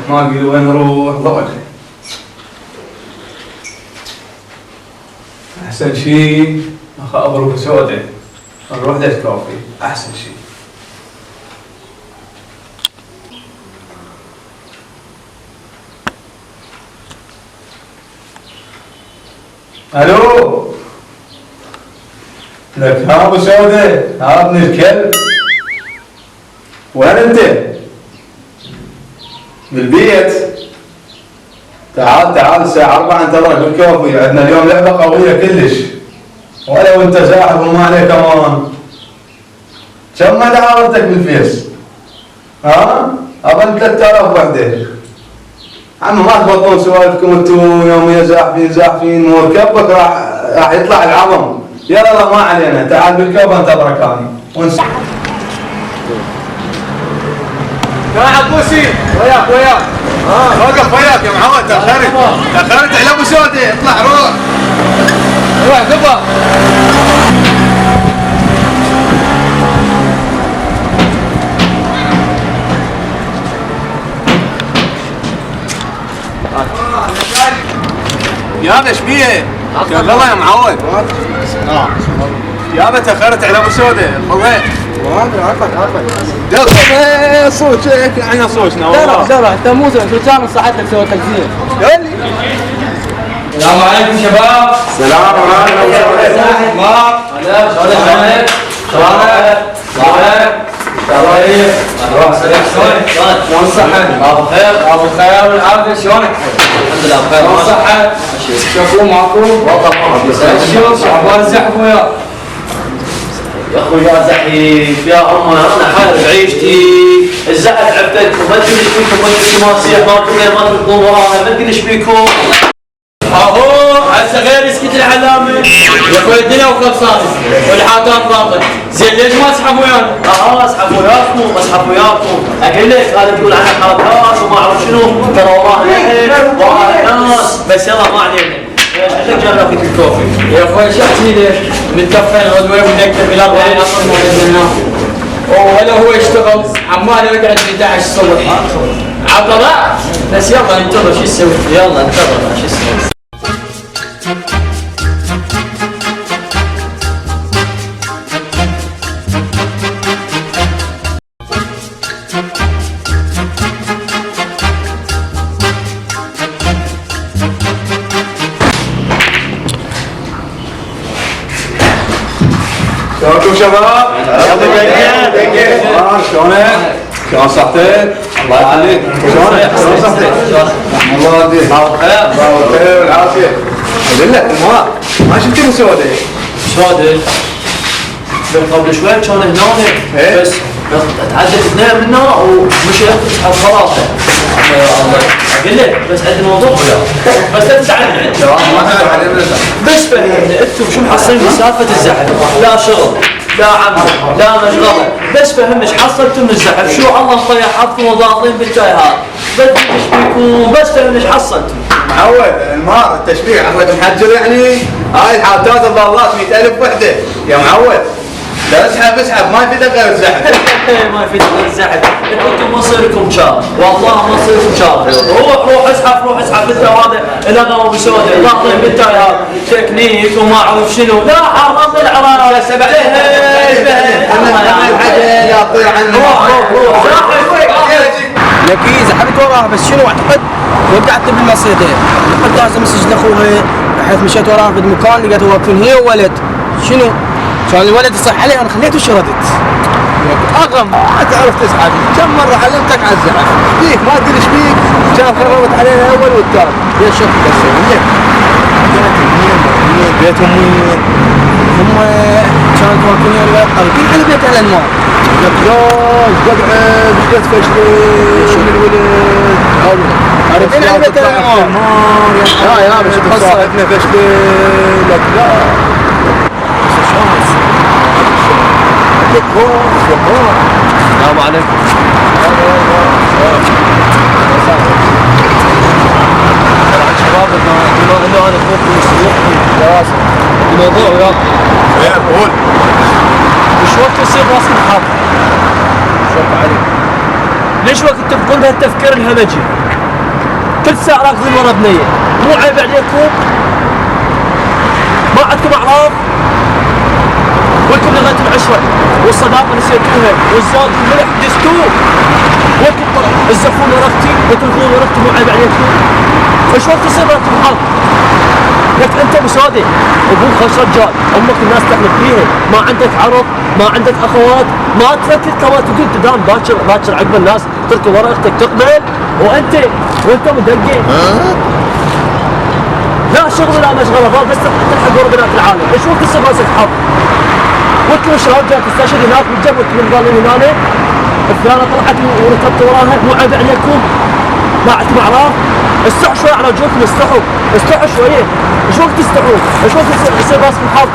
ما اقول وين نروح ضوجه. احسن شيء اخابر بسوده نروح ديش كوفي احسن شيء. الو لك ها ابو سوده ها ابن الكلب وين انت؟ بالبيت. تعال الساعة 4 انتظرك بالكوفي عندنا اليوم لعبة قوية كلش ولو انت ساحب وما عليك امان. كم ما دعوتك بالفيس؟ ها؟ اظن 3000 وحدة. عم ما تبطلون سوالفكم انتم يوميا زاحفين مركبك راح يطلع العظم. يلا ما علينا تعال بالكوفي انتظرك اني ونس. يا عبوسي وياك وقف وياك يا محمد. تاخرت على ابو سوده. اطلع روح قبل. يابا ايش بيه؟ والله يا معود. يابا تاخرت على ابو سوده. خذيت دخل صوت احنا صوتنا والله. لا انت مو زين شو كان صحتك سويت تكزير. السلام عليكم شباب. السلام عليكم. ما شلونك؟ صالح طيب روح سلام. شلون الصحة؟ ابو خير والعافية. شلونك؟ الحمد لله بخير. شلون الصحة؟ شوفوا معكم؟ والله شوف اخبار الزحف وياك؟ يا اخوي يا زحيف يا انا حالي بعيشتي. الزحف عبتك وما ادري ايش فيكم. ما ادري ما تصيح ما تركضون وراها. ما ادري ايش فيكم. اهو هسه غير يسكت العلامه يا اخوي. الدنيا وخلصانه والحاطات باطل. زين ليش ما اسحب ويانا؟ اسحب وياكم. اقول لك هذا تقول عنها حاطات وما اعرف شنو. ترى وراها ناس. بس يلا ما علينا. عندك جرب فيك الكوفي يا اخوي. شحتي ليش؟ متكفل غدوه ونكتب الى 4 العصر ما نزلناه. ولا هو يشتغل عمال يقعد 11 الصبح. عطلع بس يلا ننتظر شو نسوي. يلا انتظر شو نسوي. شلونكم شباب؟ شلونك؟ شلون صحتك؟ الله يخليك. شلونك؟ شلون صحتك؟ الله يهديك. الله بخير والعافية. اقول لك الماء ما شفت ابو سوده؟ سوده قبل شوي كان هنا بس تعدت اثنين منا ومشي على الصراحه. اقول لك بس عندي موضوع وياه. بس لا تزعلني. ما تعرف علينا. بس فهمني انتم شو محصلين بسالفه الزحف؟ لا شغل لا عمل لا مشغله. بس فهمني ايش حصلتوا من الزحف؟ شو الله مطيح حظكم وضاغطين بالجايهات. بدي ايش فيكم. بس فهمني ايش حصلتوا. معود المار التشبيع احمد محجر يعني. هاي الحاطات الضالات 100,000 وحده يا معود. لا اسحب ما يفيدك غير الزحف. ما يفيدك غير الزحف. انتم مصيركم شار والله مصيركم شار. روح اسحب انت هذا الغى ابو سوده ضاغطين بالتايهات تكنيك وما اعرف شنو. لا حرام العراق سبع لا تطير عنه. روح لكي زحفت وراها بس شنو اعتقد وقعت بالمصيدة. لقد لازم مسج لاخوها بحيث مشيت وراها في المكان لقيته واقفين هي وولد. شنو؟ كان الولد يصح علي انا خليته شردت. اغم ما تعرف تسحب. كم مره علمتك على الزحف فيك ما ادري ايش فيك. كان خربت علينا الاول والثاني. يا شوف بس منك بيتهم وين؟ هم كانوا واقفين قريبين على بيت اهل الماء. يا رجال قبعد بديت فشلي شنو الولد؟ قريبين على بيت اهل الماء. لا مش صاحبنا فشلي. لك لا السلام عليكم. شباب انه انا اخوكم يسوقني دراسه الموضوع وياك. قول وش وقت يصير راسك محاط؟ شوف عليك. ليش وقت تبقون بهالتفكير الهمجي؟ كل ساعه راكضين ورا بنيه، مو عيب عليكم؟ ما عندكم اعراض؟ ولكم لغايه العشره والصداقه نسيتوها والزواج الملح دستور، ولكم تزفون ورقتي وتلغون ورقتي، مو عيب عليكم؟ ايش وقت يصير راكب الحرب؟ لك انت بسودي ابوك خش رجال، امك الناس تحلف فيها، ما عندك عرض، ما عندك اخوات، ما تفكر كما تقول تدام باكر عقب الناس تركب ورا اختك تقبل، وانت مدقق. لا شغل لا مشغله، بس تلحق ورا بنات العالم، ايش وقت يصير راسك حرب؟ وانتم شباب جاك تستشهد هناك بالجنب وانتم قالوا هنا الفلانه طلعت وركبت وراها، مو عيب عليكم؟ ما عندكم اعراض؟ استحوا شوي على وجوهكم، استحوا شويه، ايش وقت تستحوا؟ ايش وقت يصير راسكم حرب؟